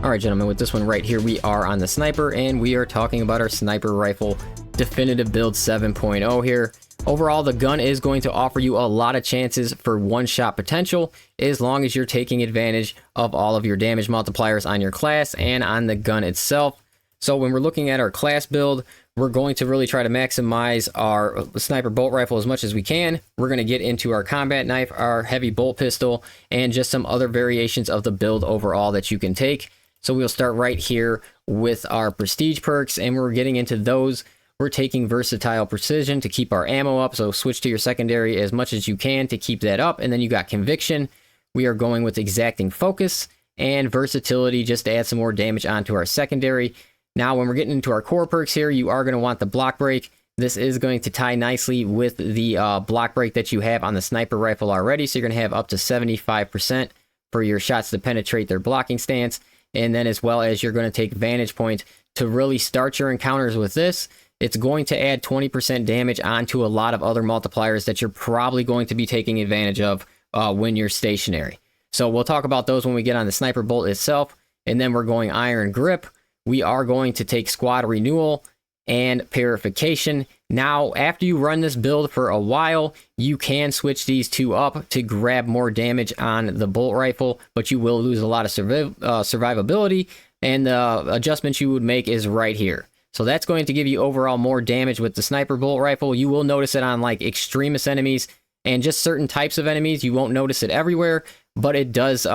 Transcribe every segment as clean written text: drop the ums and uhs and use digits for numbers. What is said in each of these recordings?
Alright gentlemen, with this one right here, we are on the sniper, and we are talking about our sniper rifle definitive build 7.0 here. Overall, the gun is going to offer you a lot of chances for one-shot potential, as long as you're taking advantage of all of your damage multipliers on your class and on the gun itself. So when we're looking at our class build, we're going to really try to maximize our sniper bolt rifle as much as we can. We're going to get into our combat knife, our heavy bolt pistol, and just some other variations of the build overall that you can take. So we'll start right here with our prestige perks, and we're getting into those. We're taking versatile precision to keep our ammo up, so switch to your secondary as much as you can to keep that up. And then you got conviction. We are going with exacting focus and versatility just to add some more damage onto our secondary. Now when we're getting into our core perks here, you are going to want the block break. This is going to tie nicely with the block break that you have on the sniper rifle already, so you're going to have up to 75% for your shots to penetrate their blocking stance. And then as well as you're going to take vantage point to really start your encounters with this. It's going to add 20% damage onto a lot of other multipliers that you're probably going to be taking advantage of when you're stationary. So we'll talk about those when we get on the sniper bolt itself. And then we're going iron grip. We are going to take squad renewal and purification. Now, after you run this build for a while, you can switch these two up to grab more damage on the bolt rifle, but you will lose a lot of survivability, and the adjustments you would make is right here. So that's going to give you overall more damage with the sniper bolt rifle. You will notice it on like extremist enemies and just certain types of enemies. You won't notice it everywhere, but it does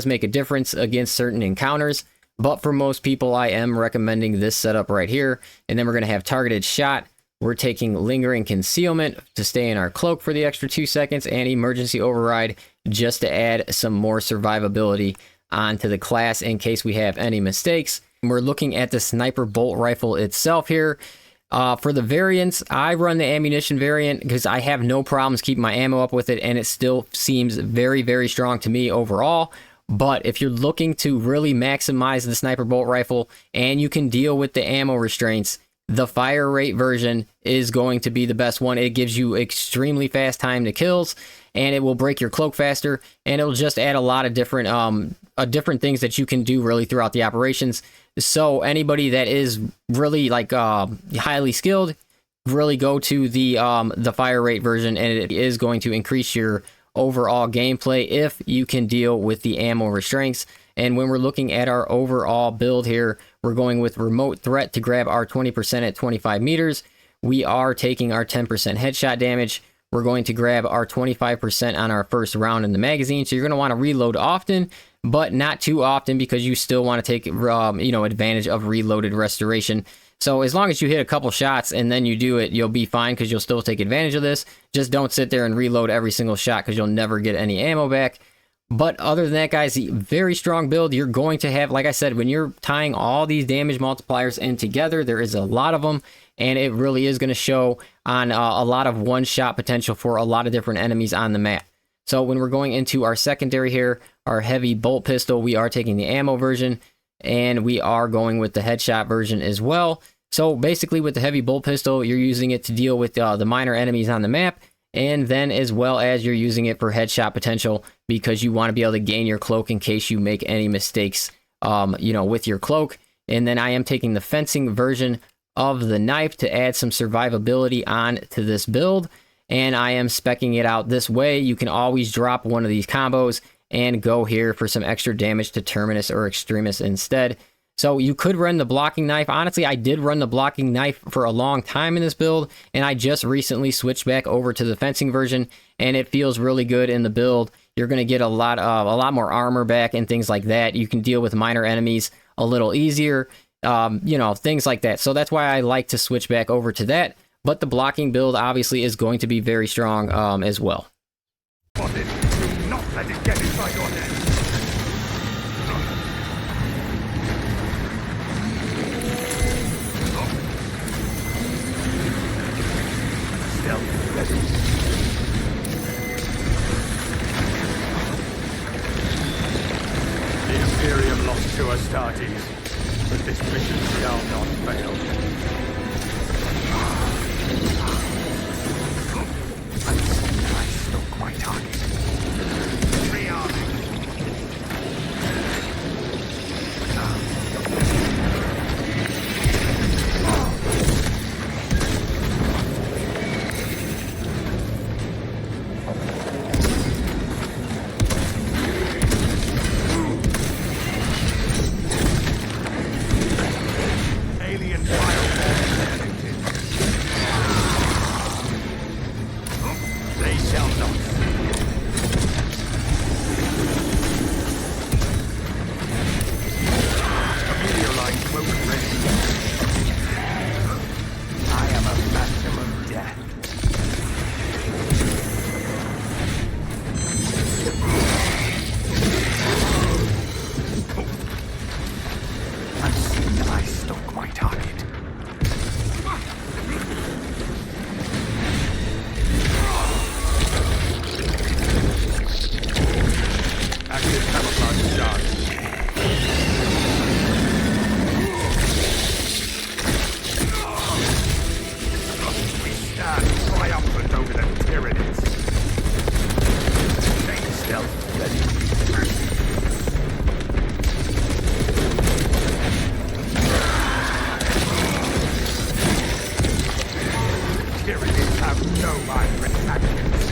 make a difference against certain encounters. But for most people, I am recommending this setup right here. And then we're going to have targeted shot. We're taking lingering concealment to stay in our cloak for the extra 2 seconds, and emergency override just to add some more survivability onto the class in case we have any mistakes. We're looking at the sniper bolt rifle itself here. For the variants, I run the ammunition variant because I have no problems keeping my ammo up with it, and it still seems very, very strong to me overall. But if you're looking to really maximize the sniper bolt rifle and you can deal with the ammo restraints, the fire rate version is going to be the best one. It gives you extremely fast time to kills, and it will break your cloak faster, and it'll just add a lot of different things that you can do really throughout the operations. So anybody that is really like highly skilled, really go to the fire rate version, and it is going to increase your overall gameplay if you can deal with the ammo restraints. And when we're looking at our overall build here, we're going with remote threat to grab our 20% at 25 meters. We are taking our 10% headshot damage. We're going to grab our 25% on our first round in the magazine. So you're going to want to reload often, but not too often, because you still want to take advantage of reloaded restoration. So as long as you hit a couple shots and then you do it, you'll be fine, because you'll still take advantage of this. Just don't sit there and reload every single shot, because you'll never get any ammo back. But other than that, guys, very strong build. You're going to have, like I said, when you're tying all these damage multipliers in together, there is a lot of them, and it really is going to show on a lot of one-shot potential for a lot of different enemies on the map. So when we're going into our secondary here, our heavy bolt pistol, we are taking the ammo version, and we are going with the headshot version as well. So basically with the heavy bolt pistol, you're using it to deal with the minor enemies on the map, and then as well as you're using it for headshot potential, because you want to be able to gain your cloak in case you make any mistakes, with your cloak. And then I am taking the fencing version of the knife to add some survivability on to this build, and I am speccing it out this way. You can always drop one of these combos and go here for some extra damage to Terminus or Extremis instead. So you could run the blocking knife. Honestly, I did run the blocking knife for a long time in this build, and I just recently switched back over to the fencing version, and it feels really good in the build. You're going to get a lot more armor back and things like that. You can deal with minor enemies a little easier, things like that. So that's why I like to switch back over to that. But the blocking build obviously is going to be very strong as well. Do not let it get inside your head. The Imperium lost 2 Astartes, but this mission shall not fail. I stalk my target. Rearming. I stalk my target. Active camouflage charge. We stand triumphant over the Tyranids. Stay stealth, ready. Tyranids have no mind for tactics.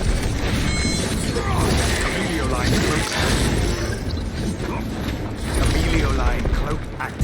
Amelio line cloak. Amelio line cloak active.